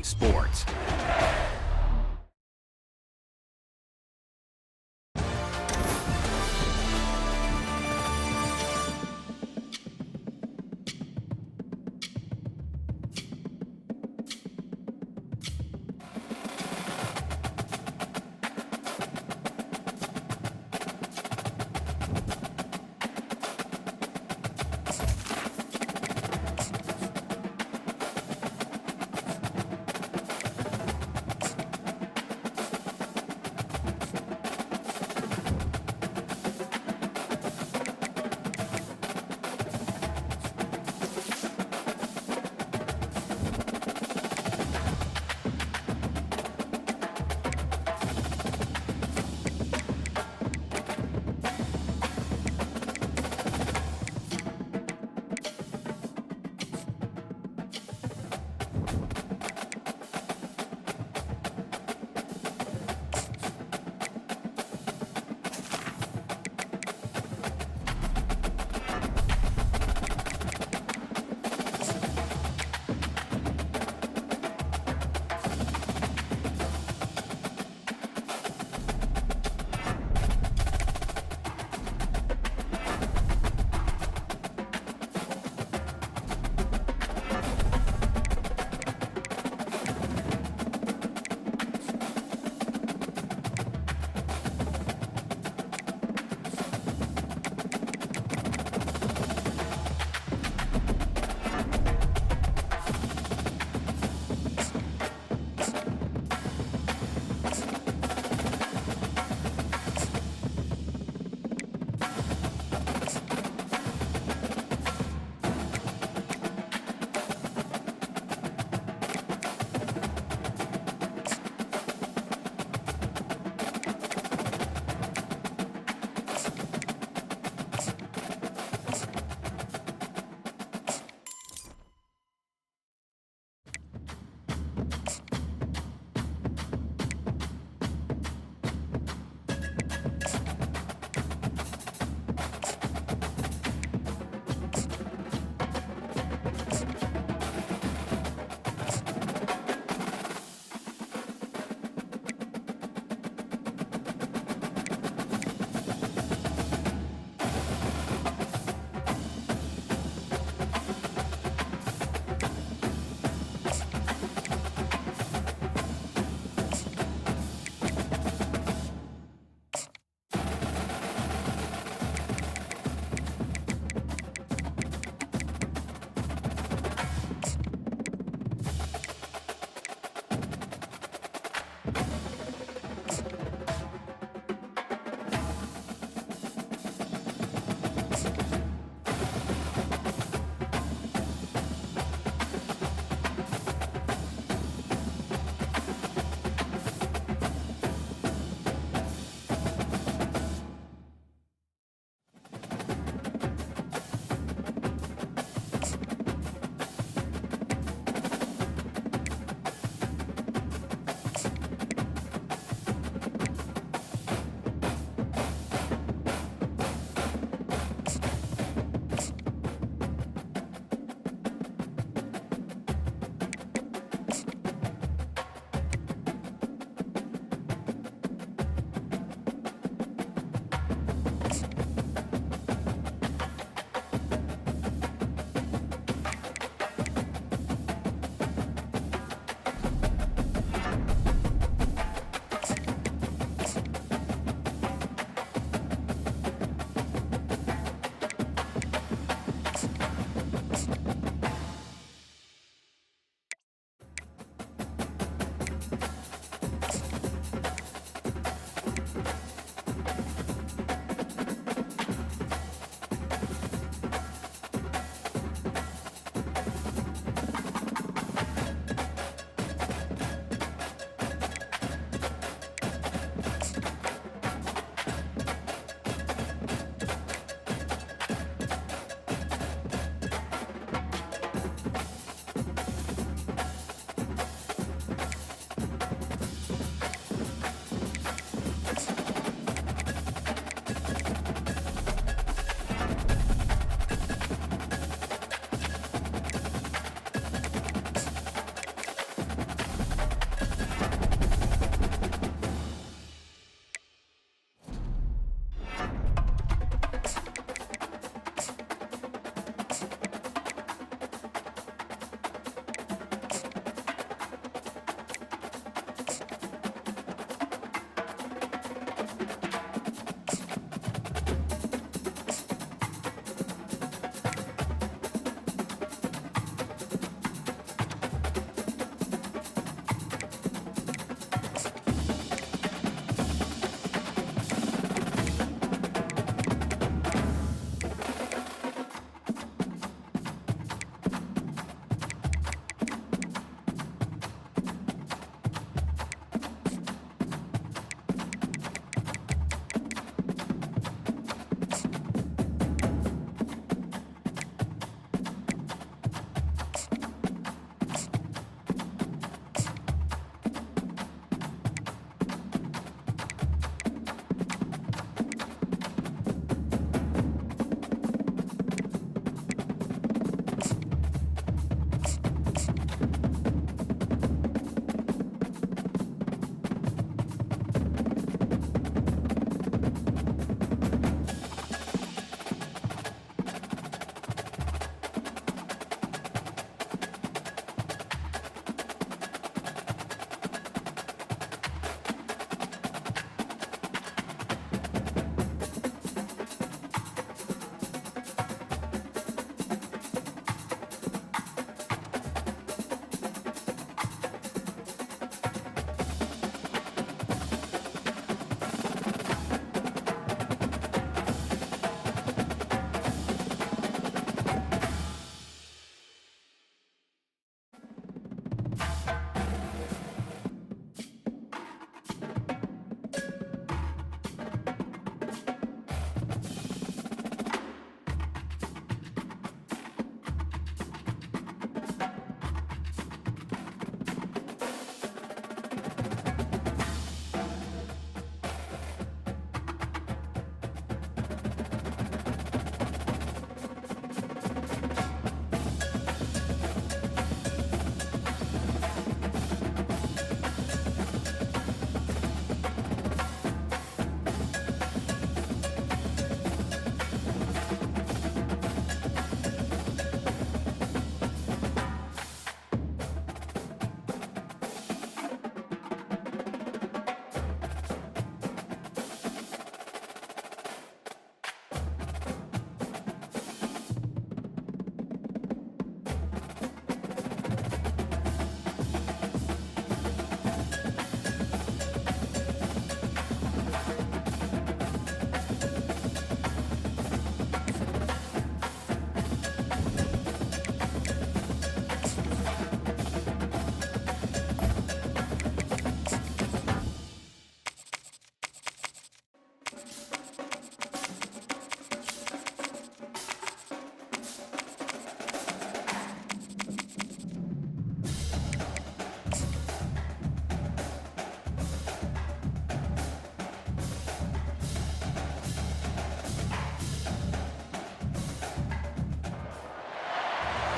sports.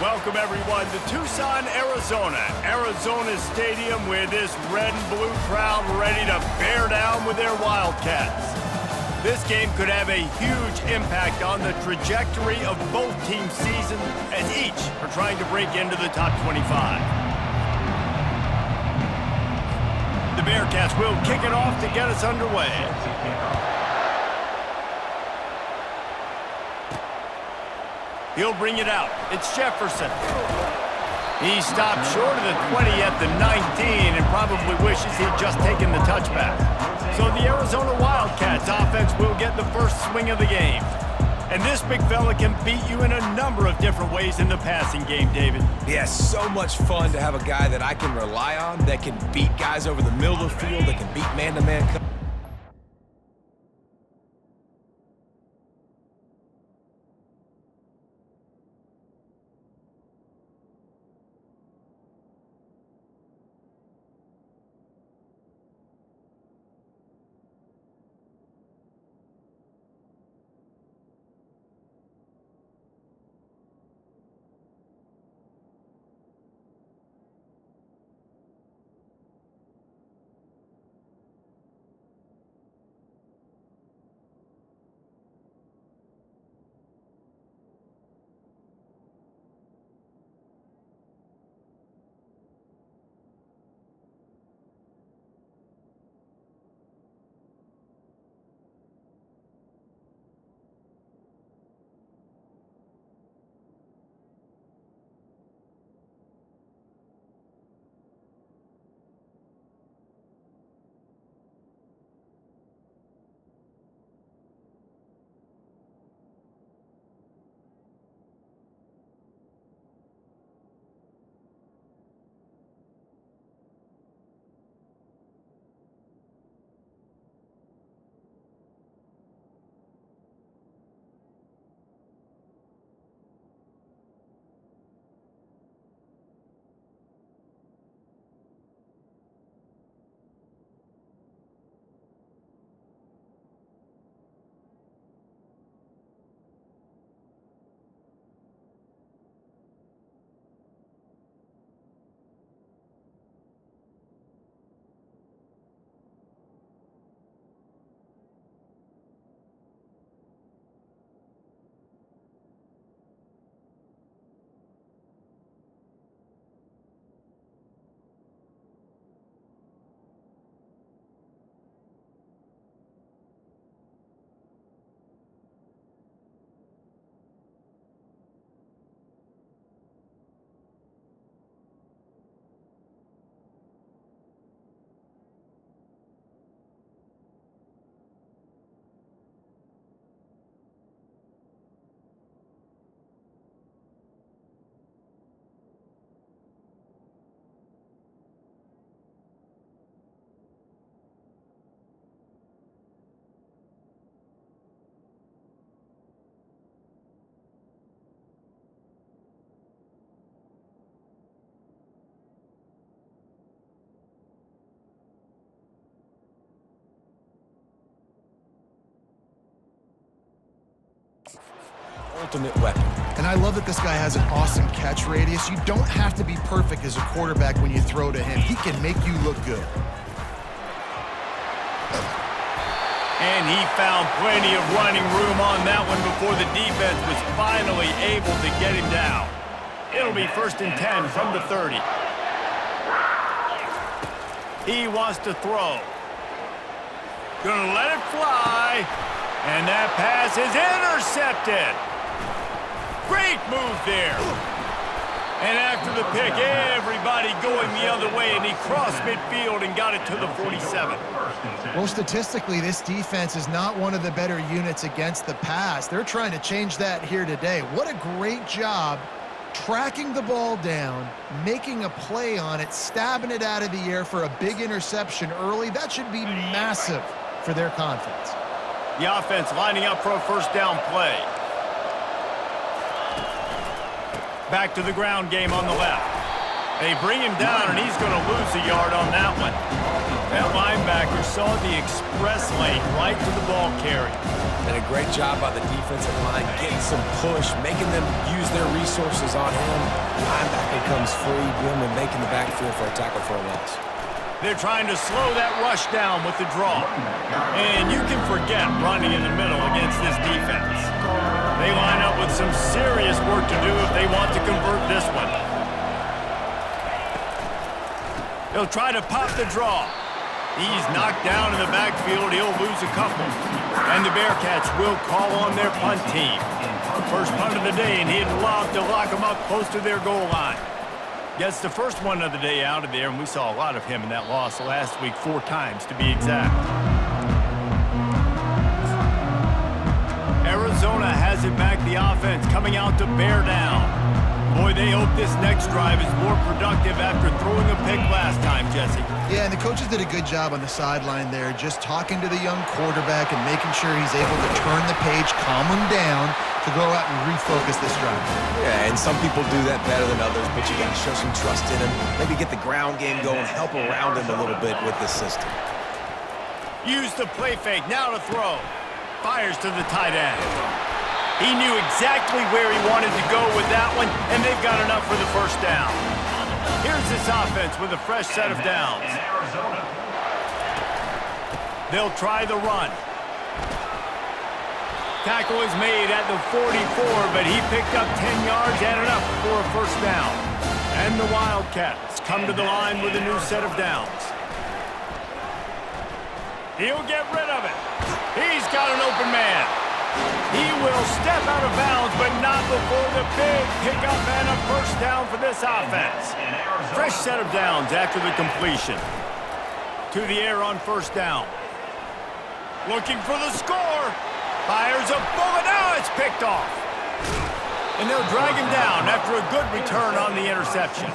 Welcome, everyone, to Tucson, Arizona. Arizona's stadium with this red and blue crowd ready to bear down with their Wildcats. This game could have a huge impact on the trajectory of both teams' seasons as each are trying to break into the top 25. The Bearcats will kick it off to get us underway. He'll bring it out. It's Jefferson. He stopped short of the 20 at the 19 and probably wishes he'd just taken the touchback. So the Arizona Wildcats offense will get the first swing of the game. And this big fella can beat you in a number of different ways in the passing game, David. Yeah, so much fun to have a guy that I can rely on, that can beat guys over the middle of the field, that can beat man-to-man coverage. Ultimate weapon. And I love that this guy has an awesome catch radius. You don't have to be perfect as a quarterback when you throw to him. He can make you look good. And he found plenty of running room on that one before the defense was finally able to get him down. It'll be 1st and 10 from the 30. He wants to throw. Gonna let it fly. And that pass is intercepted. Great move there. And after the pick, everybody going the other way, and he crossed midfield and got it to the 47. Well, statistically, this defense is not one of the better units against the pass. They're trying to change that here today. What a great job tracking the ball down, making a play on it, stabbing it out of the air for a big interception early. That should be massive for their confidence. The offense lining up for a 1st down play. Back to the ground game on the left. They bring him down, and he's going to lose a yard on that one. That linebacker saw the express lane right to the ball carrier. And a great job by the defensive line, getting some push, making them use their resources on him. Linebacker comes free, boom, and making the backfield for a tackle for a loss. They're trying to slow that rush down with the draw. And you can forget running in the middle against this defense. They line up with some serious work to do if they want to convert this one. They'll try to pop the draw. He's knocked down in the backfield. He'll lose a couple. And the Bearcats will call on their punt team. First punt of the day, and he'd love to lock them up close to their goal line. Gets the first one of the day out of there, and we saw a lot of him in that loss last week, 4 times to be exact. Arizona has it back, the offense coming out to bear down. Boy, they hope this next drive is more productive after throwing a pick last time, Jesse. Yeah, and the coaches did a good job on the sideline there, just talking to the young quarterback and making sure he's able to turn the page, calm him down, to go out and refocus this drive. Yeah, and some people do that better than others, but you got to show some trust in him. Maybe get the ground game going, help around him a little bit with this system. Use the play fake, now to throw. Fires to the tight end. He knew exactly where he wanted to go with that one, and they've got enough for the first down. Here's this offense with a fresh set of downs. They'll try the run. Tackle is made at the 44, but he picked up 10 yards and enough for a first down. And the Wildcats come to the line with a new set of downs. He'll get rid of it. He's got an open man. He will step out of bounds, but not before the big pickup and a first down for this offense. Fresh set of downs after the completion. To the air on first down. Looking for the score. Fires a bullet. Now it's picked off. And they'll drag him down after a good return on the interception.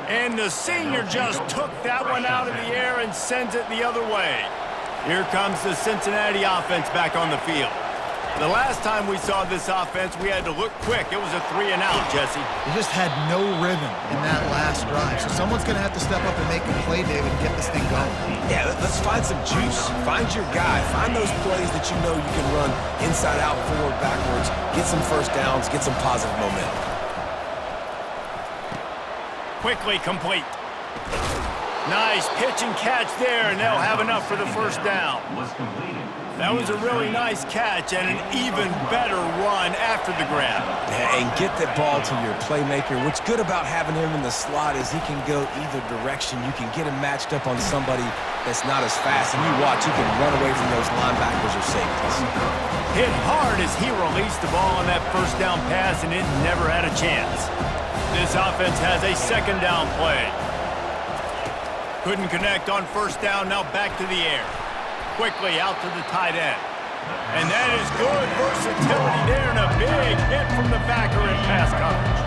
And the senior just took that one out of the air and sends it the other way. Here comes the Cincinnati offense back on the field. The last time we saw this offense, we had to look quick. It was a 3-and-out, Jesse. They just had no rhythm in that last drive. So someone's going to have to step up and make a play, David, and get this thing going. Yeah, let's find some juice. Find your guy. Find those plays that you know you can run inside out, forward, backwards. Get some first downs. Get some positive momentum. Quickly complete. Nice pitch and catch there, and they'll have enough for the first down. That was a really nice catch and an even better run after the grab. Yeah, and get that ball to your playmaker. What's good about having him in the slot is he can go either direction. You can get him matched up on somebody that's not as fast, and you watch, he can run away from those linebackers or safeties. Hit hard as he released the ball on that first down pass, and it never had a chance. This offense has a second down play. Couldn't connect on first down, now back to the air. Quickly out to the tight end. And that is good versatility there, and a big hit from the backer in pass coverage.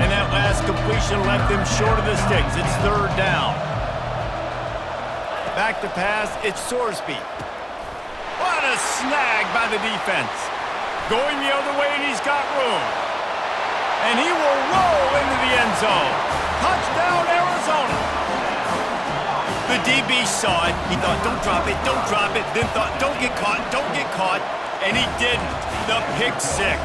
And that last completion left him short of the sticks. It's third down. Back to pass, it's Sorsby. What a snag by the defense. Going the other way, and he's got room. And he will roll into the end zone. Touchdown, Arizona. The DB saw it. He thought, don't drop it, then thought, don't get caught, and he didn't. The pick six.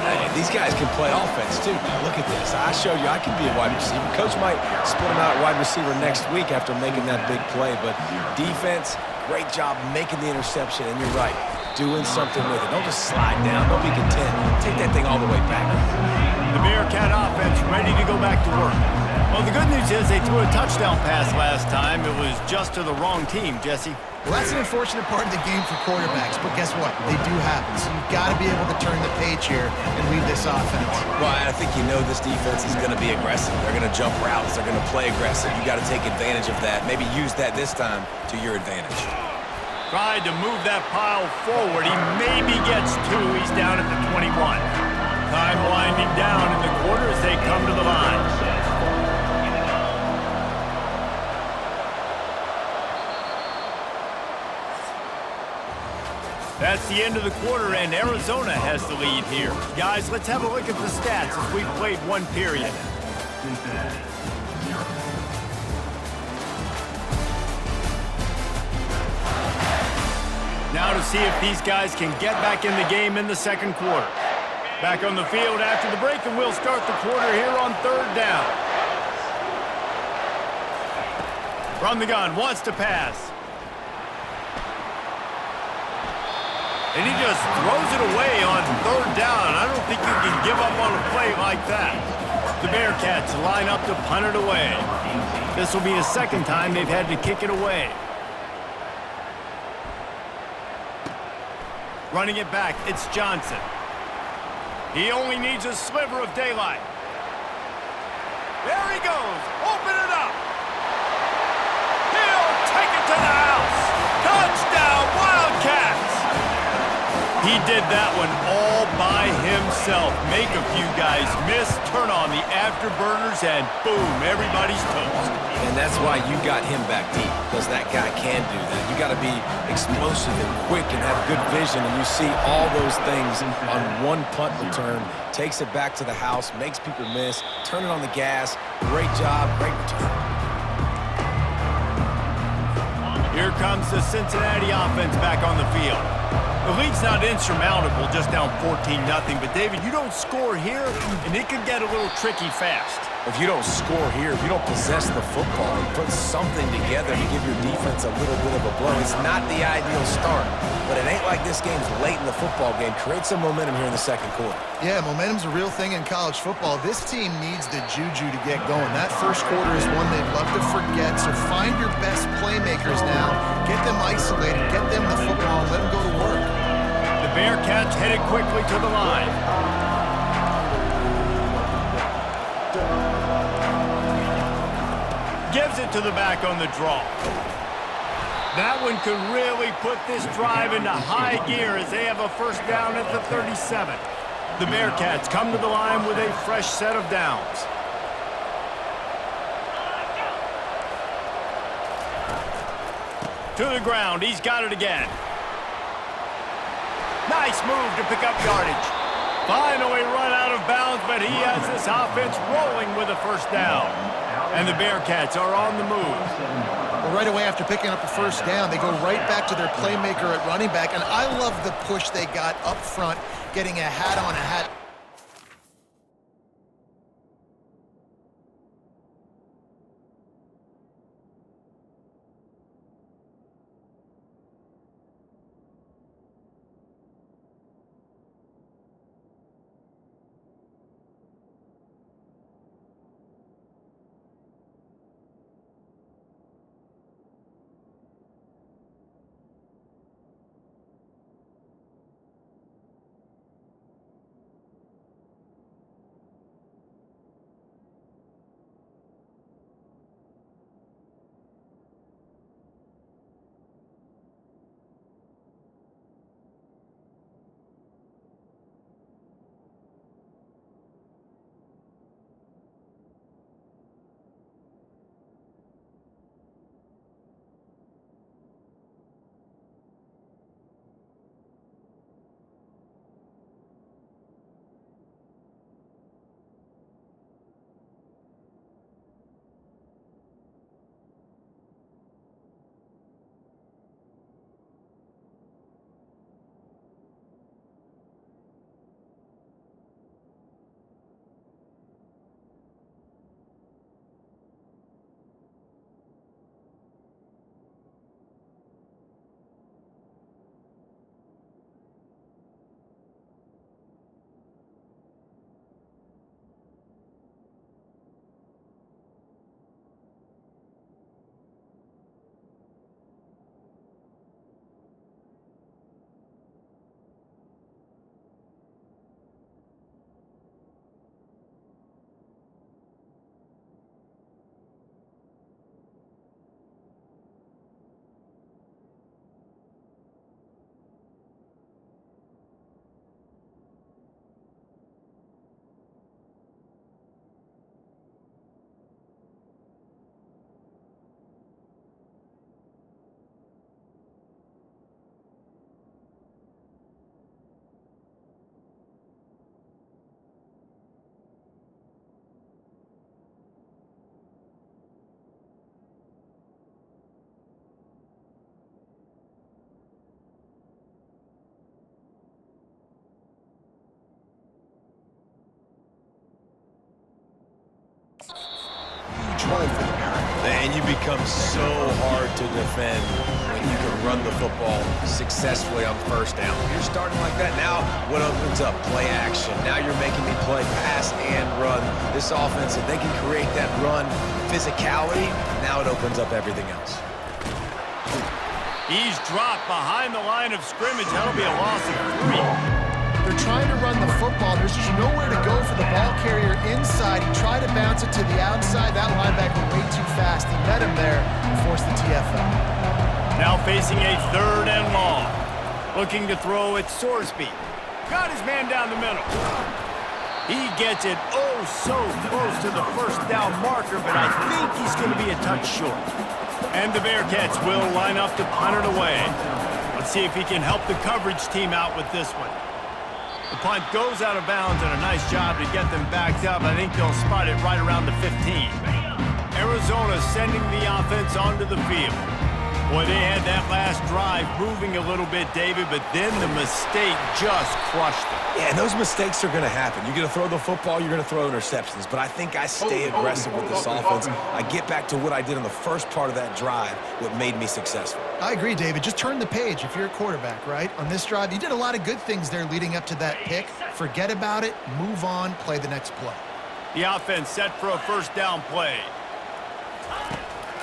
Hey, these guys can play offense, too. Now, look at this. I showed you I can be a wide receiver. Coach might split him out at wide receiver next week after making that big play, but defense, great job making the interception, and you're right, doing something with it. Don't just slide down. Don't be content. Take that thing all the way back. The Bearcat offense ready to go back to work. Well, the good news is they threw a touchdown pass last time. It was just to the wrong team, Jesse. Well, that's an unfortunate part of the game for quarterbacks, but guess what? They do happen. So you've got to be able to turn the page here and lead this offense. Well, I think you know this defense is going to be aggressive. They're going to jump routes. They're going to play aggressive. You got to take advantage of that. Maybe use that this time to your advantage. Tried to move that pile forward. He maybe gets 2. He's down at the 21. Time winding down in the quarter as they come to the line. That's the end of the quarter, and Arizona has the lead here. Guys, let's have a look at the stats as we've played one period. Now to see if these guys can get back in the game in the second quarter. Back on the field after the break, and we'll start the quarter here on third down. From the gun, wants to pass. And he just throws it away on third down. I don't think you can give up on a play like that. The Bearcats line up to punt it away. This will be the second time they've had to kick it away. Running it back, it's Johnson. He only needs a sliver of daylight. There he goes. Open it up. He'll take it to the house. Touchdown, Wildcats. He did that one all by himself. Make a few guys miss, turn on the afterburners, and boom, everybody's toast. And that's why you got him back deep, because that guy can do that. You got to be explosive and quick and have good vision, and you see all those things on one punt return. Takes it back to the house, makes people miss, turn it on the gas. Great job, great return. Here comes the Cincinnati offense back on the field. The lead's not insurmountable, just down 14-0. But, David, you don't score here, and it can get a little tricky fast. If you don't score here, if you don't possess the football and put something together to give your defense a little bit of a blow, it's not the ideal start. But it ain't like this game's late in the football game. Create some momentum here in the second quarter. Yeah, momentum's a real thing in college football. This team needs the juju to get going. That first quarter is one they'd love to forget, so find your best playmakers now. Get them isolated, get them the football, and let them go to work. The Bearcats headed quickly to the line. Gives it to the back on the draw. That one could really put this drive into high gear as they have a first down at the 37. The Bearcats come to the line with a fresh set of downs. To the ground, he's got it again. Nice move to pick up yardage. Finally run out of bounds, but he has this offense rolling with a first down. And the Bearcats are on the move. Well, right away after picking up the first down, they go right back to their playmaker at running back. And I love the push they got up front, getting a hat on a hat. And you become so hard to defend when you can run the football successfully on first down. You're starting like that. Now what opens up? Play action. Now you're making me play pass and run. This offense, if they can create that run physicality, now it opens up everything else. He's dropped behind the line of scrimmage. That'll be a loss of 3. They're trying to run the football. There's just nowhere to go for the ball carrier inside. He tried to bounce it to the outside. That linebacker way too fast. He met him there and forced the TFL. Now facing a 3rd and long. Looking to throw at Sorsby. Got his man down the middle. He gets it oh so close to the first down marker, but I think he's going to be a touch short. And the Bearcats will line up to punt it away. Let's see if he can help the coverage team out with this one. The punt goes out of bounds, and a nice job to get them backed up. I think they'll spot it right around the 15. Arizona sending the offense onto the field. Boy, they had that last drive moving a little bit, David, but then the mistake just crushed them. Yeah, and those mistakes are going to happen. You're going to throw the football, you're going to throw interceptions. But I think I stay aggressive with this offense. I get back to what I did on the first part of that drive, what made me successful. I agree, David. Just turn the page if you're a quarterback, right? On this drive, you did a lot of good things there leading up to that pick. Forget about it, move on, play the next play. The offense set for a first down play.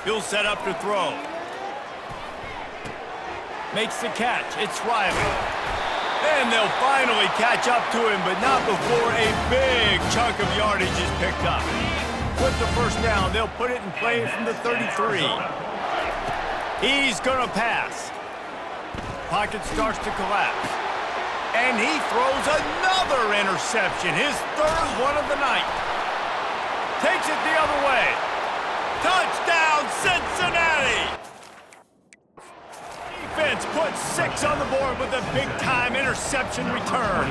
He'll set up to throw. Makes the catch. It's Riley. And they'll finally catch up to him, but not before a big chunk of yardage is picked up. With the first down, they'll put it in play from the 33. He's going to pass. Pocket starts to collapse. And he throws another interception, his 3rd one of the night. Takes it the other way. Touchdown, Cincinnati! Defense puts 6 on the board with a big-time interception return.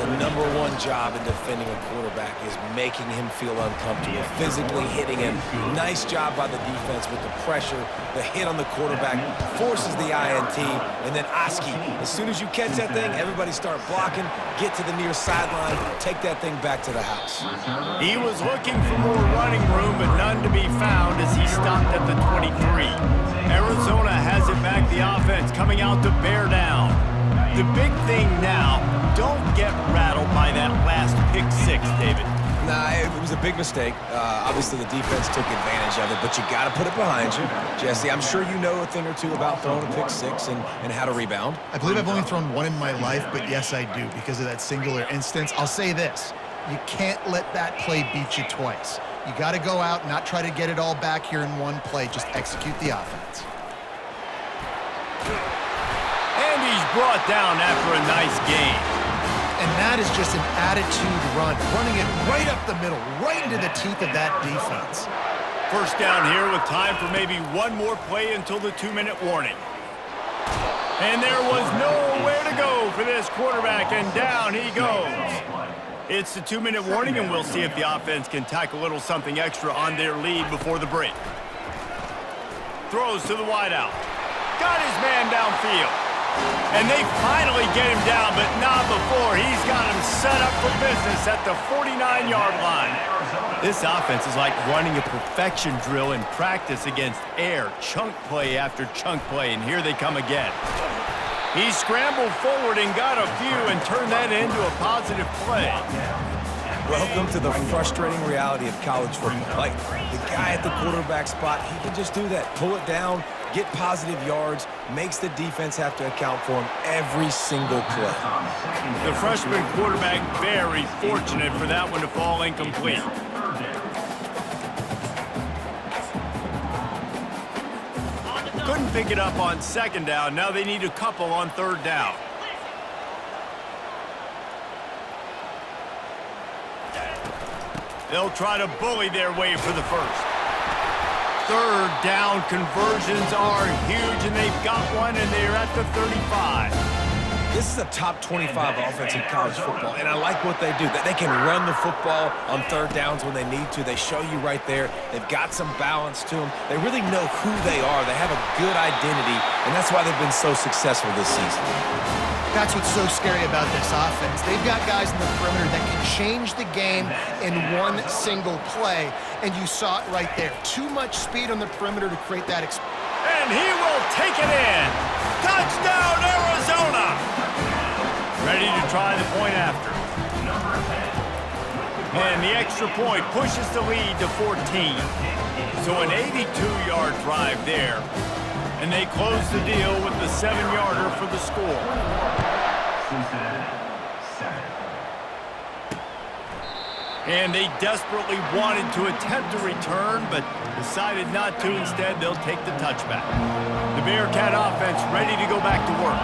The #1 job in defending a quarterback is making him feel uncomfortable, physically hitting him. Nice job by the defense with the pressure. The hit on the quarterback forces the INT. And then Oski, as soon as you catch that thing, everybody start blocking, get to the near sideline, take that thing back to the house. He was looking for more running room, but none to be found as he stopped at the 23. Arizona has it back, the offense coming out to bear down. The big thing now, don't get rattled by that last pick 6, David. Nah, it was a big mistake. Obviously, the defense took advantage of it, but you got to put it behind you. Jesse, I'm sure you know a thing or two about throwing a pick 6 and how to rebound. I believe I've only thrown one in my life, but yes, I do because of that singular instance. I'll say this. You can't let that play beat you twice. You got to go out, not try to get it all back here in one play. Just execute the offense. And he's brought down after a nice gain. And that is just an attitude run, running it right up the middle, right into the teeth of that defense. First down here with time for maybe one more play until the 2-minute warning. And there was nowhere to go for this quarterback, and down he goes. It's the 2-minute warning, and we'll see if the offense can tack a little something extra on their lead before the break. Throws to the wideout. Got his man downfield. And they finally get him down, but not before. He's got him set up for business at the 49-yard line. This offense is like running a perfection drill in practice against air. Chunk play after chunk play, and here they come again. He scrambled forward and got a few and turned that into a positive play. Welcome to the frustrating reality of college football. Like, the guy at the quarterback spot, he can just do that. Pull it down, get positive yards, makes the defense have to account for him every single play. The freshman quarterback very fortunate for that one to fall incomplete. Couldn't pick it up on 2nd down. Now they need a couple on 3rd down. They'll try to bully their way for the first. 3rd down conversions are huge, and they've got one, and they're at the 35. This is a top 25 offense in college football, and I like what they do. That they can run the football on 3rd downs when they need to. They show you right there. They've got some balance to them. They really know who they are. They have a good identity, and that's why they've been so successful this season. That's what's so scary about this offense. They've got guys in the perimeter that can change the game in one single play, and you saw it right there. Too much speed on the perimeter to create that And he will take it in. Touchdown, Arizona! Ready to try the point after. And the extra point pushes the lead to 14. So an 82-yard drive there. And they close the deal with the 7-yarder for the score. And they desperately wanted to attempt a return, but decided not to. Instead, they'll take the touchback. The Bearcat offense ready to go back to work.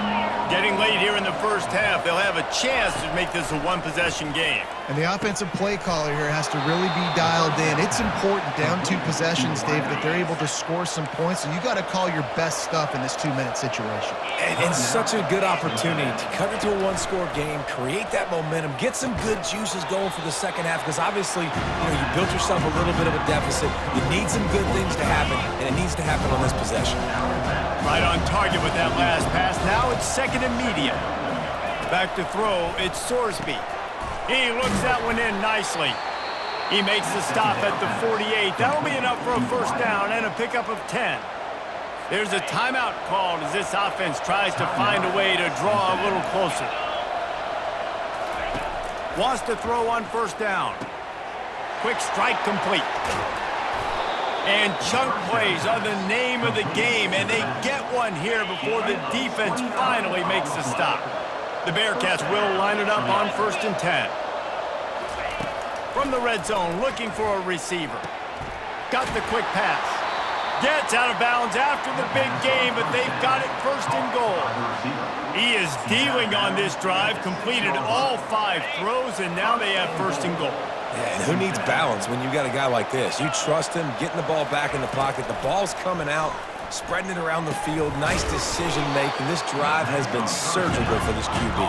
Getting late here in the first half, they'll have a chance to make this a one-possession game. And the offensive play caller here has to really be dialed in. It's important down 2 possessions, Dave, that they're able to score some points. So you got to call your best stuff in this 2-minute situation. And such a good opportunity to cut into a one-score game, create that momentum, get some good juices going for the second half, because obviously, you built yourself a little bit of a deficit. You need some good things to happen, and it needs to happen on this possession. Right on target with that last pass. Now it's second and medium. Back to throw, it's Sorsby. He looks that one in nicely. He makes the stop at the 48. That'll be enough for a first down and a pickup of 10. There's a timeout called as this offense tries to find a way to draw a little closer. Wants to throw on first down. Quick strike complete. And chunk plays are the name of the game, and they get one here before the defense finally makes the stop. The Bearcats will line it up on first and 10. From the red zone, looking for a receiver. Got the quick pass. Gets out of bounds after the big game, but they've got it first and goal. He is dealing on this drive, completed all 5 throws, and now they have first and goal. Yeah, and who needs balance when you got a guy like this? You trust him, getting the ball back in the pocket. The ball's coming out, spreading it around the field. Nice decision-making. This drive has been surgical for this QB.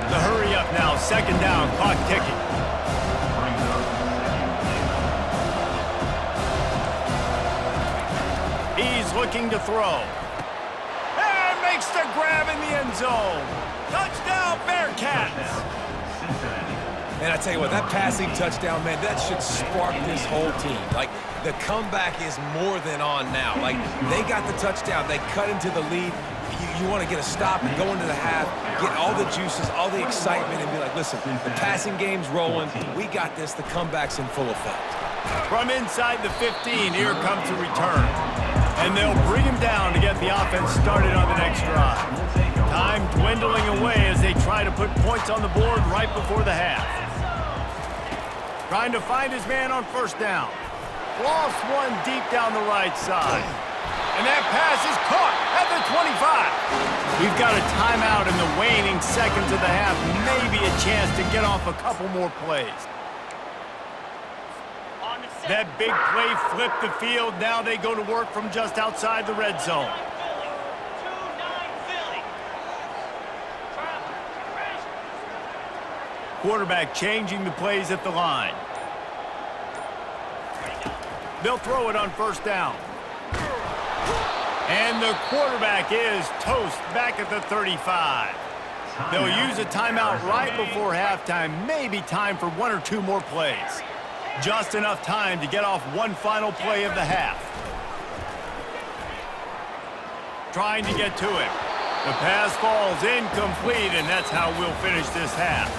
The hurry up now, second down, clock ticking. He's looking to throw. And makes the grab in the end zone. Touchdown, Bearcats! And I tell you what, that passing touchdown, man, that should spark this whole team. Like, the comeback is more than on now. Like, they got the touchdown. They cut into the lead. You want to get a stop and go into the half, get all the juices, all the excitement, and be like, listen, the passing game's rolling. We got this. The comeback's in full effect. From inside the 15, here comes the return. And they'll bring him down to get the offense started on the next drive. Time dwindling away as they try to put points on the board right before the half. Trying to find his man on first down. Lost one deep down the right side. And that pass is caught at the 25. We've got a timeout in the waning seconds of the half. Maybe a chance to get off a couple more plays. That big play flipped the field. Now they go to work from just outside the red zone. Quarterback changing the plays at the line. They'll throw it on first down. And the quarterback is toast back at the 35. They'll use a timeout right before halftime. Maybe time for 1 or 2 more plays. Just enough time to get off one final play of the half. Trying to get to it. The pass falls incomplete, and that's how we'll finish this half.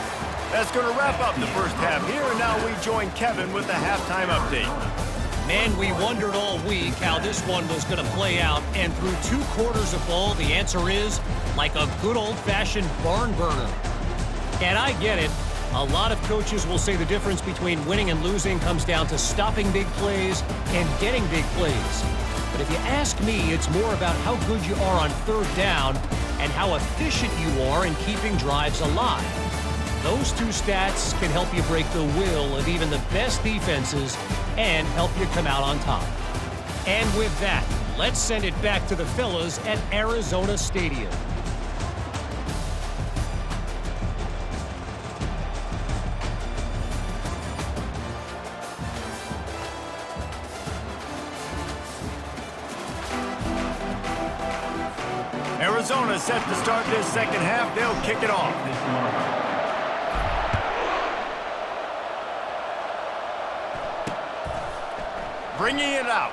That's going to wrap up the first half here, and now we join Kevin with the halftime update. Man, we wondered all week how this one was going to play out, and through 2 quarters of ball, the answer is like a good old-fashioned barn burner. And I get it. A lot of coaches will say the difference between winning and losing comes down to stopping big plays and getting big plays. But if you ask me, it's more about how good you are on third down and how efficient you are in keeping drives alive. Those 2 stats can help you break the will of even the best defenses and help you come out on top. And with that, let's send it back to the fellas at Arizona Stadium. Arizona set to start this second half. They'll kick it off. Bringing it out.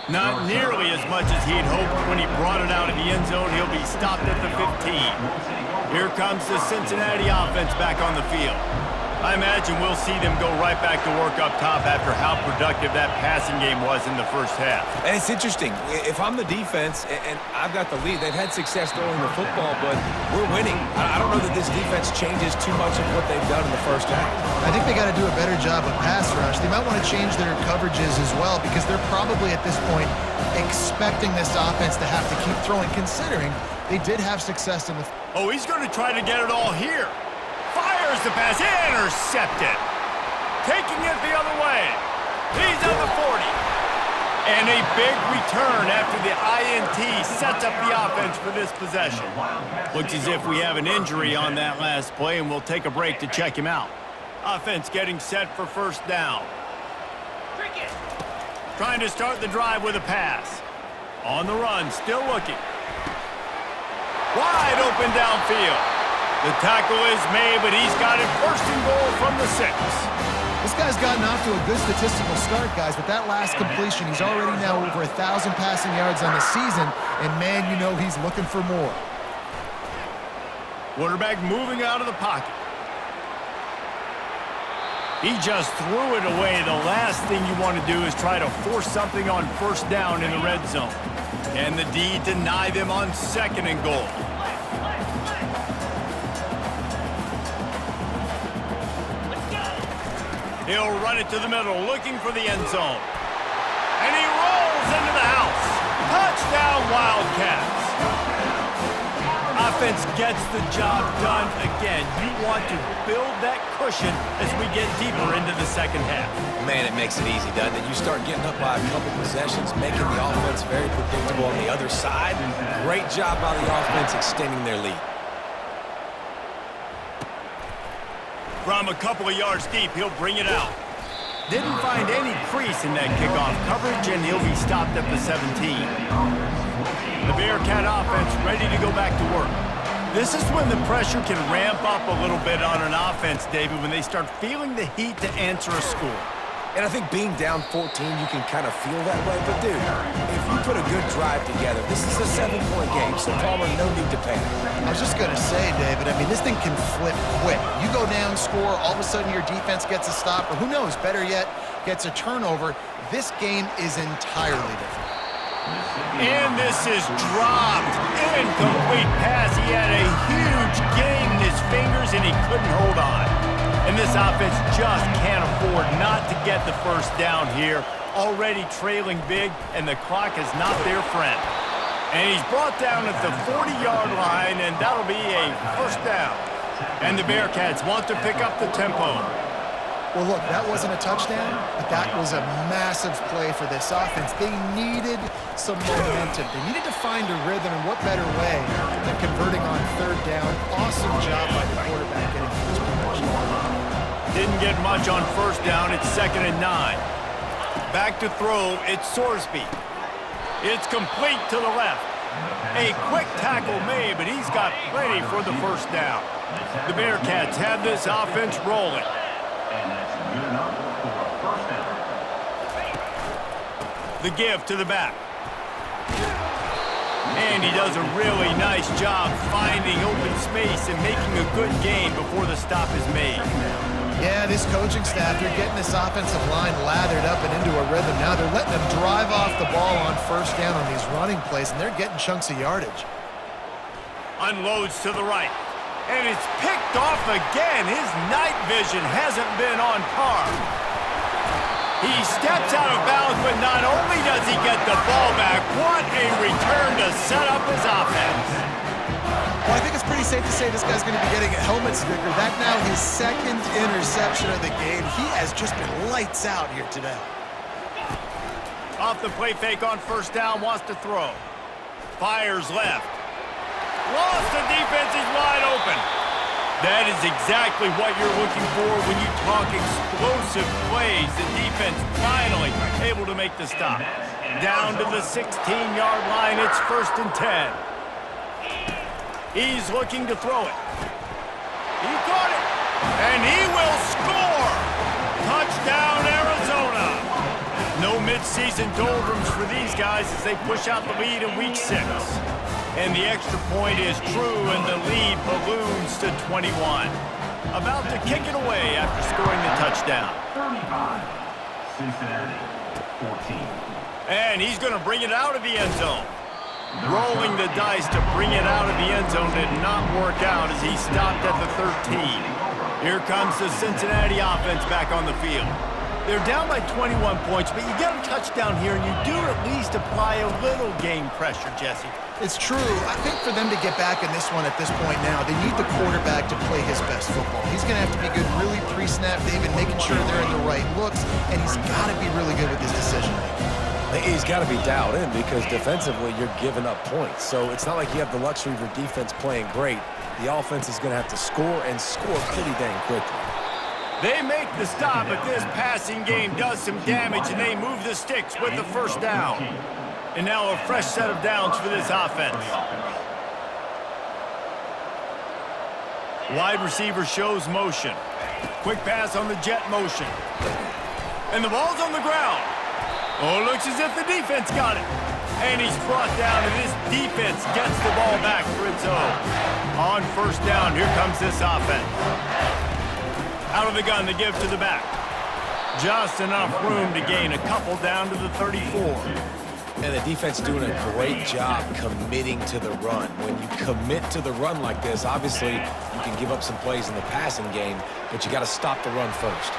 Not nearly as much as he'd hoped when he brought it out of the end zone. He'll be stopped at the 15. Here comes the Cincinnati offense back on the field. I imagine we'll see them go right back to work up top after how productive that passing game was in the first half. And it's interesting. If I'm the defense and I've got the lead, they've had success throwing the football, but we're winning. I don't know that this defense changes too much of what they've done in the first half. I think they got to do a better job of pass rush. They might want to change their coverages as well because they're probably at this point expecting this offense to have to keep throwing, considering they did have success in the... Oh, he's going to try to get it all here. Fires the pass, intercepted. Taking it the other way. He's on the 40. And a big return after the INT sets up the offense for this possession. Looks as if we have an injury on that last play, and we'll take a break to check him out. Offense getting set for first down. Trying to start the drive with a pass. On the run, still looking. Wide open downfield. The tackle is made, but he's got it first and goal from the 6. This guy's gotten off to a good statistical start, guys. With that last completion, he's already now over 1,000 passing yards on the season, and man, you know he's looking for more. Quarterback moving out of the pocket. He just threw it away. The last thing you want to do is try to force something on first down in the red zone. Can the D deny them on second and goal? He'll run it to the middle, looking for the end zone. And he rolls into the house. Touchdown, Wildcats. Offense gets the job done again. You want to build that cushion as we get deeper into the second half. Man, it makes it easy, doesn't it? You start getting up by a couple possessions, making the offense very predictable on the other side. Great job by the offense extending their lead. From a couple of yards deep, he'll bring it out. Didn't find any crease in that kickoff coverage, and he'll be stopped at the 17. The Bearcat offense ready to go back to work. This is when the pressure can ramp up a little bit on an offense, David, when they start feeling the heat to answer a score. And I think being down 14, you can kind of feel that way. But, dude, if you put a good drive together, this is a 7-point game, so Palmer, no need to panic. I was just going to say, David, I mean, this thing can flip quick. You go down, score, all of a sudden your defense gets a stop, or who knows, better yet, gets a turnover. This game is entirely different. And this is dropped. Incomplete pass. He had a huge gain in his fingers, and he couldn't hold on. And this offense just can't afford not to get the first down here. Already trailing big, and the clock is not their friend. And he's brought down at the 40-yard line, and that'll be a first down. And the Bearcats want to pick up the tempo. Well, look, that wasn't a touchdown, but that was a massive play for this offense. They needed some momentum. They needed to find a rhythm, and what better way than converting on third down. Awesome job by the quarterback getting to this position. Didn't get much on first down. It's 2nd and 9. Back to throw. It's Sorsby. It's complete to the left. A quick tackle made, but he's got plenty for the first down. The Bearcats have this offense rolling. The give to the back. And he does a really nice job finding open space and making a good gain before the stop is made. Yeah, this coaching staff, they're getting this offensive line lathered up and into a rhythm now. They're letting them drive off the ball on first down on these running plays, and they're getting chunks of yardage. Unloads to the right. And it's picked off again. His night vision hasn't been on par. He steps out of bounds, but not only does he get the ball back, what a return to set up his offense. Well, I think it's pretty safe to say this guy's going to be getting a helmet sticker. That's now his 2nd interception of the game. He has just been lights out here today. Off the play fake on first down, wants to throw. Fires left. Lost, the defense is wide open. That is exactly what you're looking for when you talk explosive plays. The defense finally able to make the stop. Down to the 16-yard line, it's 1st and 10. He's looking to throw it. He caught it, and he will score! Touchdown, Arizona! No mid-season doldrums for these guys as they push out the lead in Week 6. And the extra point is true, and the lead balloons to 21. About to kick it away after scoring the touchdown. 35, Cincinnati, 14. And he's going to bring it out of the end zone. Rolling the dice to bring it out of the end zone did not work out as he stopped at the 13. Here comes the Cincinnati offense back on the field. They're down by 21 points, but you get a touchdown here, and you do at least apply a little game pressure, Jesse. It's true. I think for them to get back in this one at this point now, they need the quarterback to play his best football. He's going to have to be good really pre-snap, David, making sure they're in the right looks, and he's got to be really good with his decision-making. He's got to be dialed in because defensively you're giving up points. So it's not like you have the luxury of your defense playing great. The offense is going to have to score and score pretty dang quickly. They make the stop, but this passing game does some damage, and they move the sticks with the 1st down. And now a fresh set of downs for this offense. Wide receiver shows motion. Quick pass on the jet motion. And the ball's on the ground. Oh, looks as if the defense got it. And he's brought down, and this defense gets the ball back for its own. On 1st down, here comes this offense. Out of the gun to give to the back. Just enough room to gain a couple down to the 34. And the defense doing a great job committing to the run. When you commit to the run like this, obviously you can give up some plays in the passing game, but you got to stop the run first.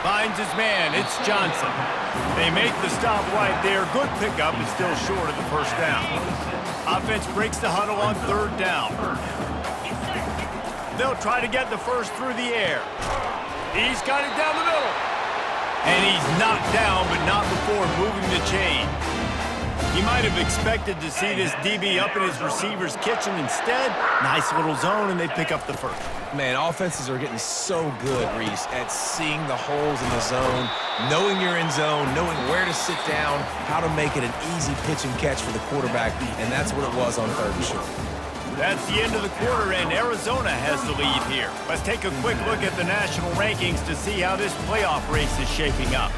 Finds his man. It's Johnson. They make the stop right there. Good pickup, is still short of the 1st down. Offense breaks the huddle on 3rd down. They'll try to get the first through the air. He's got it down the middle. And he's knocked down, but not before moving the chain. He might have expected to see this DB up in his receiver's kitchen. Instead, nice little zone, and they pick up the first. Man, offenses are getting so good, Reese, at seeing the holes in the zone, knowing you're in zone, knowing where to sit down, how to make it an easy pitch and catch for the quarterback, and that's what it was on 3rd and short. That's the end of the quarter, and Arizona has the lead here. Let's take a quick look at the national rankings to see how this playoff race is shaping up.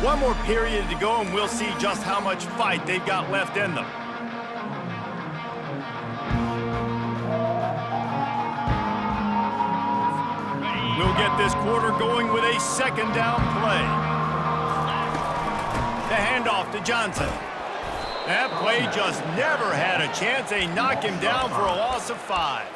One more period to go, and we'll see just how much fight they've got left in them. We'll get this quarter going with a 2nd down play. The handoff to Johnson. That play just never had a chance. They knock him down for a loss of 5.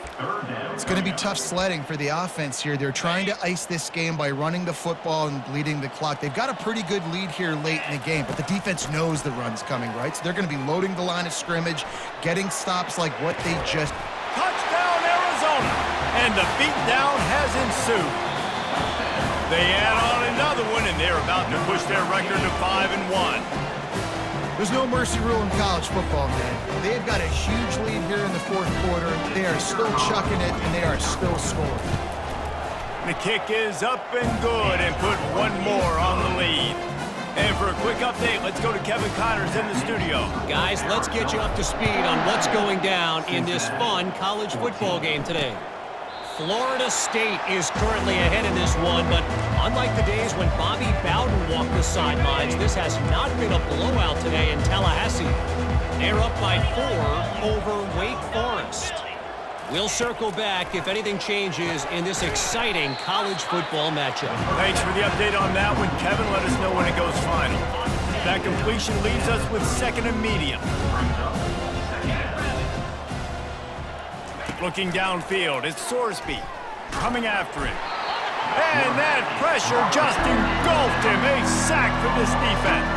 It's going to be tough sledding for the offense here. They're trying to ice this game by running the football and bleeding the clock. They've got a pretty good lead here late in the game, but the defense knows the run's coming, right? So they're going to be loading the line of scrimmage, getting stops like what they just... Touchdown, Arizona! And the beatdown has ensued. They add on another one, and they're about to push their record to 5-1. There's no mercy rule in college football, man. They've got a huge lead here in the 4th quarter. They are still chucking it, and they are still scoring. The kick is up and good, and put one more on the lead. And for a quick update, let's go to Kevin Connors in the studio. Guys, let's get you up to speed on what's going down in this fun college football game today. Florida State is currently ahead in this one, but unlike the days when Bobby Bowden walked the sidelines, this has not been a blowout today in Tallahassee. They're up by 4 over Wake Forest. We'll circle back if anything changes in this exciting college football matchup. Thanks for the update on that one, Kevin. Let us know when it goes final. That completion leaves us with 2nd and medium. Looking downfield, it's Sorsby coming after him. And that pressure just engulfed him. A sack for this defense.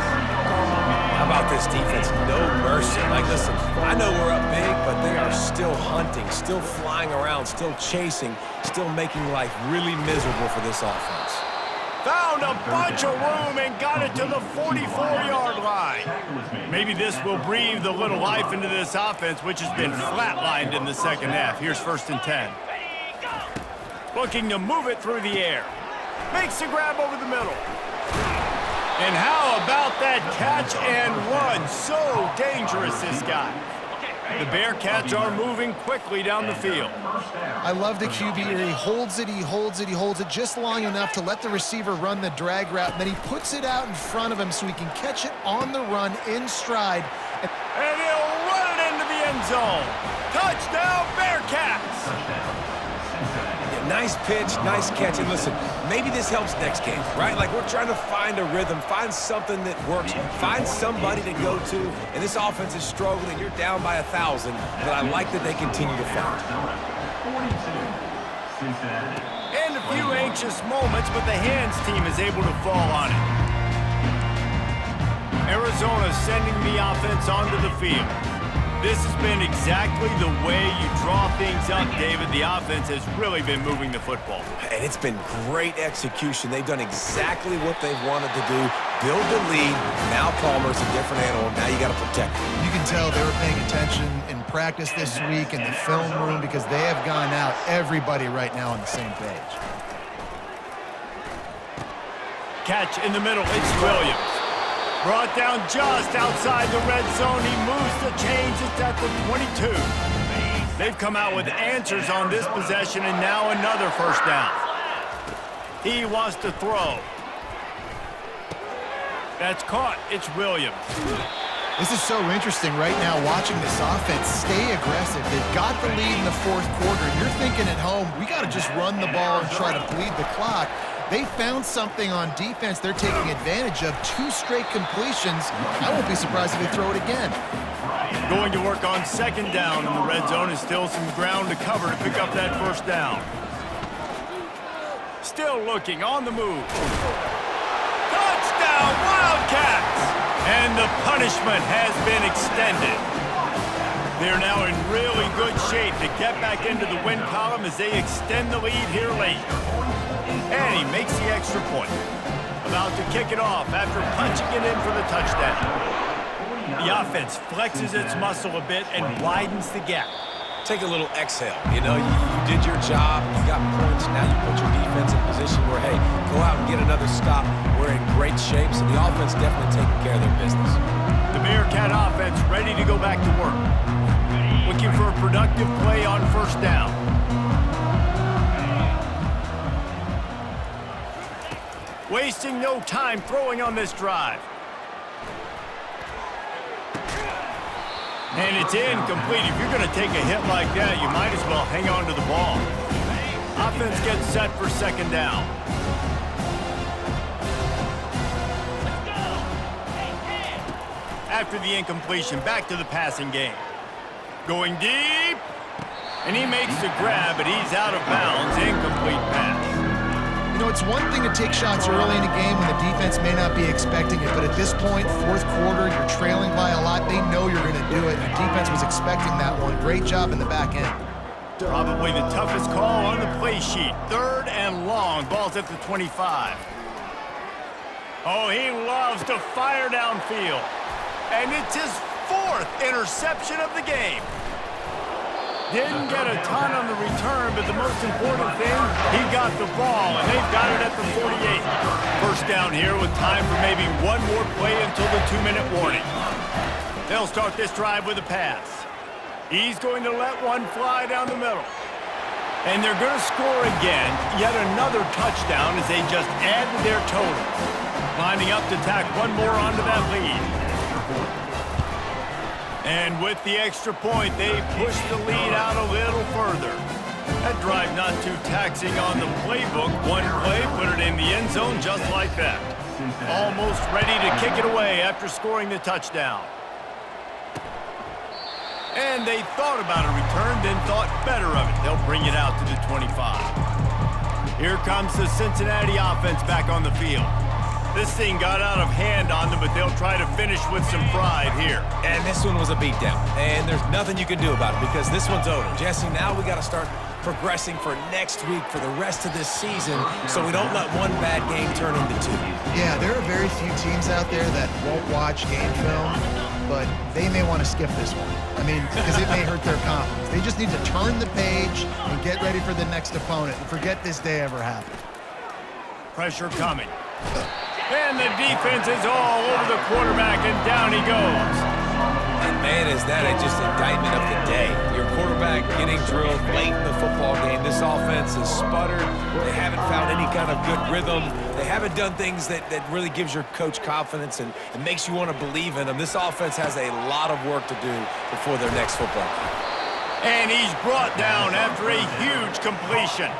How about this defense? No mercy. Like, listen, I know we're up big, but they are still hunting, still flying around, still chasing, still making life really miserable for this offense. Found a bunch of room and got it to the 44-yard line. Maybe this will breathe a little life into this offense, which has been flatlined in the second half. Here's 1st and 10. Looking to move it through the air. Makes the grab over the middle. And how about that catch and run? So dangerous, this guy. The Bearcats are moving quickly down the field. I love the QB here. He holds it, he holds it, he holds it just long enough to let the receiver run the drag route, and then he puts it out in front of him so he can catch it on the run in stride. And he'll run it into the end zone. Touchdown, Bearcats! Nice pitch, nice catch, and listen, maybe this helps next game, right? Like, we're trying to find a rhythm, find something that works, find somebody to go to, and this offense is struggling. You're down by 1,000, but I like that they continue to fight. 42, Cincinnati. And a few anxious moments, but the hands team is able to fall on it. Arizona sending the offense onto the field. This has been exactly the way you draw things up, David. The offense has really been moving the football. And it's been great execution. They've done exactly what they've wanted to do. Build the lead. Now Palmer's a different animal. Now you got to protect him. You can tell they were paying attention in practice this week in the film room because they have gone out, everybody right now on the same page. Catch in the middle. It's Williams. Brought down just outside the red zone. He moves the chains. It's at the 22. They've come out with answers on this possession, and now another 1st down. He wants to throw. That's caught. It's Williams. This is so interesting right now watching this offense stay aggressive. They've got the lead in the 4th quarter, and you're thinking at home, we got to just run the ball and try to bleed the clock. They found something on defense they're taking advantage of. 2 straight completions. I won't be surprised if they throw it again. Going to work on 2nd down in the red zone, and still some ground to cover to pick up that 1st down. Still looking on the move. Touchdown, Wildcats! And the punishment has been extended. They're now in really good shape to get back into the win column as they extend the lead here late. And he makes the extra point. About to kick it off after punching it in for the touchdown. The offense flexes its muscle a bit and widens the gap. Take a little exhale. You know, you did your job. You got points. Now you put your defense in a position where, hey, go out and get another stop. We're in great shape, so the offense definitely taking care of their business. The Bearcat offense ready to go back to work. Looking for a productive play on 1st down. Wasting no time throwing on this drive. And it's incomplete. If you're going to take a hit like that, you might as well hang on to the ball. Offense gets set for 2nd down. After the incompletion, back to the passing game. Going deep. And he makes the grab, but he's out of bounds. Incomplete pass. You know, it's one thing to take shots early in a game when the defense may not be expecting it, but at this point, 4th quarter, you're trailing by a lot. They know you're going to do it. The defense was expecting that one. Great job in the back end. Probably the toughest call on the play sheet. 3rd and long. Ball's at the 25. Oh, he loves to fire downfield. And it's his 4th interception of the game. Didn't get a ton on the return, but the most important thing, he got the ball, and they've got it at the 48. 1st down here with time for maybe one more play until the 2-minute warning. They'll start this drive with a pass. He's going to let one fly down the middle. And they're going to score again, yet another touchdown as they just add to their total. Lining up to tack one more onto that lead. And with the extra point, they push the lead out a little further. That drive not too taxing on the playbook. One play, put it in the end zone just like that. Almost ready to kick it away after scoring the touchdown. And they thought about a return, then thought better of it. They'll bring it out to the 25. Here comes the Cincinnati offense back on the field. This thing got out of hand on them, but they'll try to finish with some pride here. And this one was a beatdown. And there's nothing you can do about it because this one's over. Jesse, now we got to start progressing for next week, for the rest of this season, so we don't let one bad game turn into two. Yeah, there are very few teams out there that won't watch game film, but they may want to skip this one. I mean, because it may hurt their confidence. They just need to turn the page and get ready for the next opponent and forget this day ever happened. Pressure coming. And the defense is all over the quarterback, and down he goes. And man, is that just indictment of the day. Your quarterback getting drilled late in the football game. This offense has sputtered. They haven't found any kind of good rhythm. They haven't done things that really gives your coach confidence and makes you want to believe in them. This offense has a lot of work to do before their next football game. And he's brought down after a huge completion.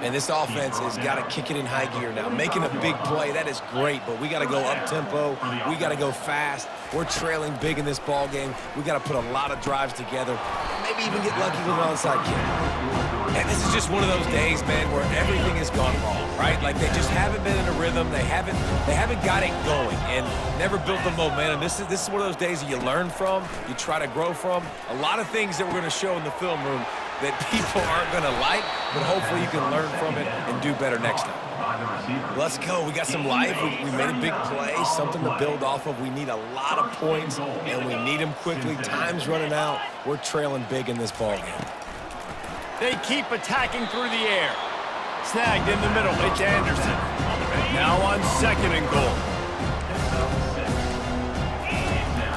And this offense has got to kick it in high gear now. Making a big play, that is great, but we got to go up-tempo. We got to go fast. We're trailing big in this ball game. We got to put a lot of drives together, maybe even get lucky with an onside kick. And this is just one of those days, man, where everything has gone wrong, right? Like they just haven't been in a rhythm. They haven't got it going and never built the momentum. This is one of those days that you learn from, you try to grow from. A lot of things that we're going to show in the film room that people aren't going to like, but hopefully you can learn from it and do better next time. Let's go. We got some life. We made a big play, something to build off of. We need a lot of points, and we need them quickly. Time's running out. We're trailing big in this ball game. They keep attacking through the air. Snagged in the middle. It's Anderson. Now on 2nd and goal.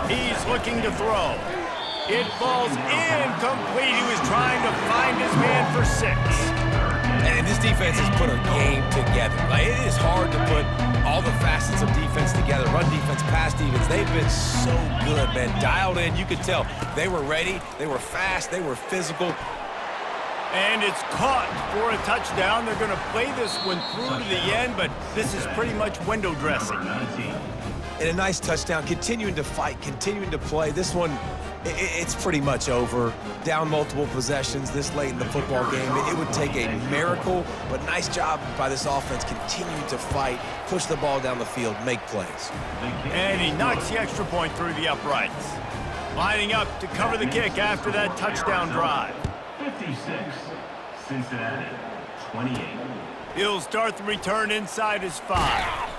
He's looking to throw. It falls incomplete. He was trying to find his man for 6. And this defense has put a game together. Like, it is hard to put all the facets of defense together. Run defense, pass defense. They've been so good, man. Dialed in. You could tell they were ready. They were fast. They were physical. And it's caught for a touchdown. They're going to play this one through to the end, but this is pretty much window dressing. And a nice touchdown. Continuing to fight, continuing to play. This one, it's pretty much over. Down multiple possessions this late in the football game. It would take a miracle, but nice job by this offense. Continue to fight, push the ball down the field, make plays. And he knocks the extra point through the uprights. Lining up to cover the kick after that touchdown drive. 56, Cincinnati, 28. He'll start the return inside his 5.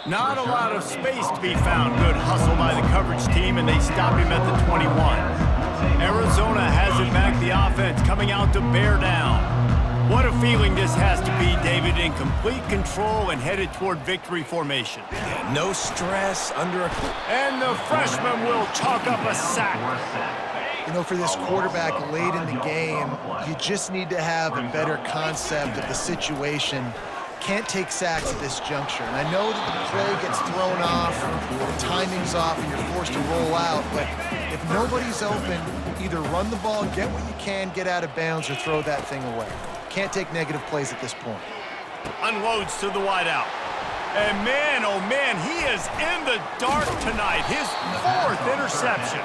Not a lot of space to be found. Good hustle by the coverage team, and they stop him at the 21. Arizona has it back, the offense coming out to bear down. What a feeling this has to be, David, in complete control and headed toward victory formation. Yeah, no stress, And the freshman will chalk up a sack. You know, for this quarterback late in the game, you just need to have a better concept of the situation. Can't take sacks at this juncture. And I know that the play gets thrown off, the timing's off, and you're forced to roll out. But if nobody's open, either run the ball, get what you can, get out of bounds, or throw that thing away. Can't take negative plays at this point. Unloads to the wideout. And man, oh man, he is in the dark tonight. His 4th interception.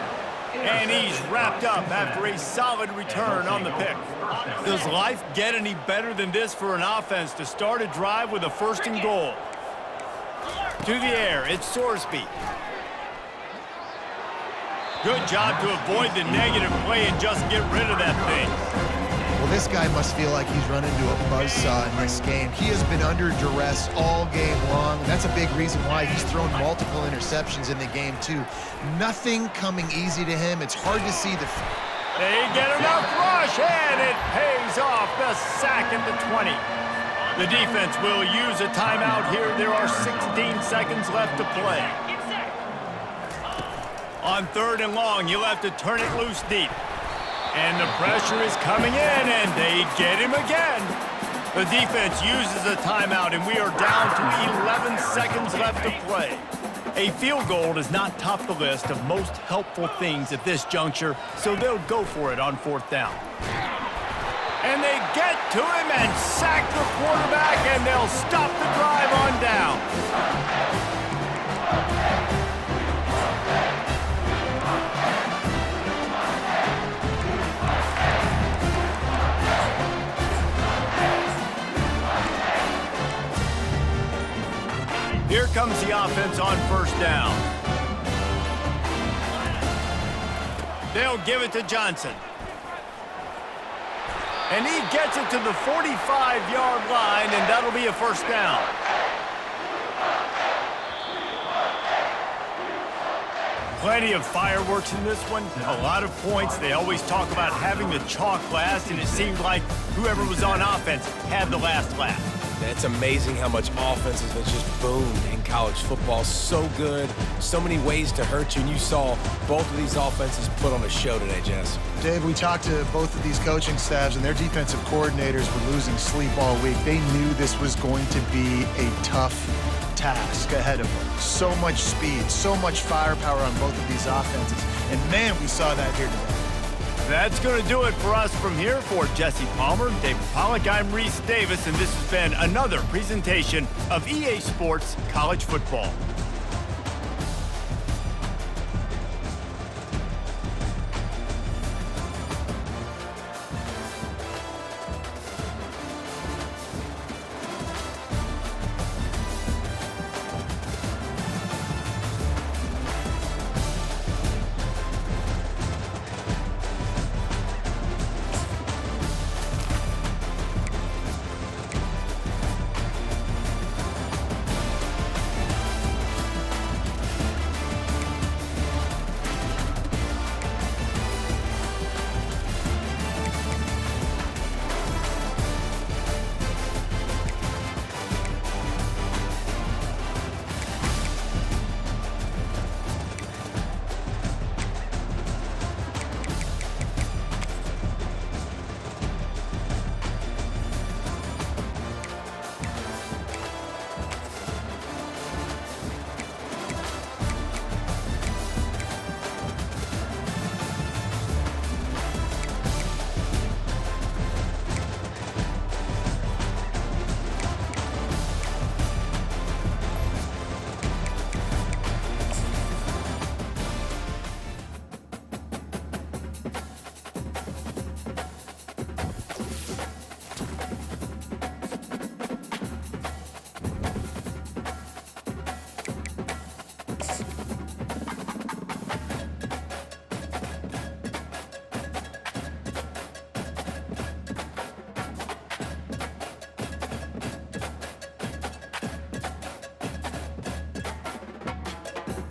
And he's wrapped up after a solid return on the pick. Does life get any better than this for an offense to start a drive with a 1st and goal? To the air, it's Sorsby. Good job to avoid the negative play and just get rid of that thing. Well, this guy must feel like he's run into a buzzsaw in this game. He has been under duress all game long, and that's a big reason why he's thrown multiple interceptions in the game, too. Nothing coming easy to him. It's hard to see the... They get enough rush, and it pays off. The sack at the 20. The defense will use a timeout here. There are 16 seconds left to play. On 3rd and long, you'll have to turn it loose deep. And the pressure is coming in, and they get him again. The defense uses a timeout, and we are down to 11 seconds left to play. A field goal does not top the list of most helpful things at this juncture, so they'll go for it on 4th down. And they get to him and sack the quarterback, and they'll stop the drive on down. Here comes the offense on 1st down. They'll give it to Johnson. And he gets it to the 45-yard line, and that'll be a first down. Plenty of fireworks in this one, a lot of points. They always talk about having the chalk last, and it seemed like whoever was on offense had the last laugh. It's amazing how much offense has just boomed in college football. So good, so many ways to hurt you, and you saw both of these offenses put on a show today, Jess. Dave, we talked to both of these coaching staffs, and their defensive coordinators were losing sleep all week. They knew this was going to be a tough task ahead of them. So much speed, so much firepower on both of these offenses. And man, we saw that here today. That's going to do it for us from here. For Jesse Palmer, David Pollack, I'm Reese Davis, and this has been another presentation of EA Sports College Football.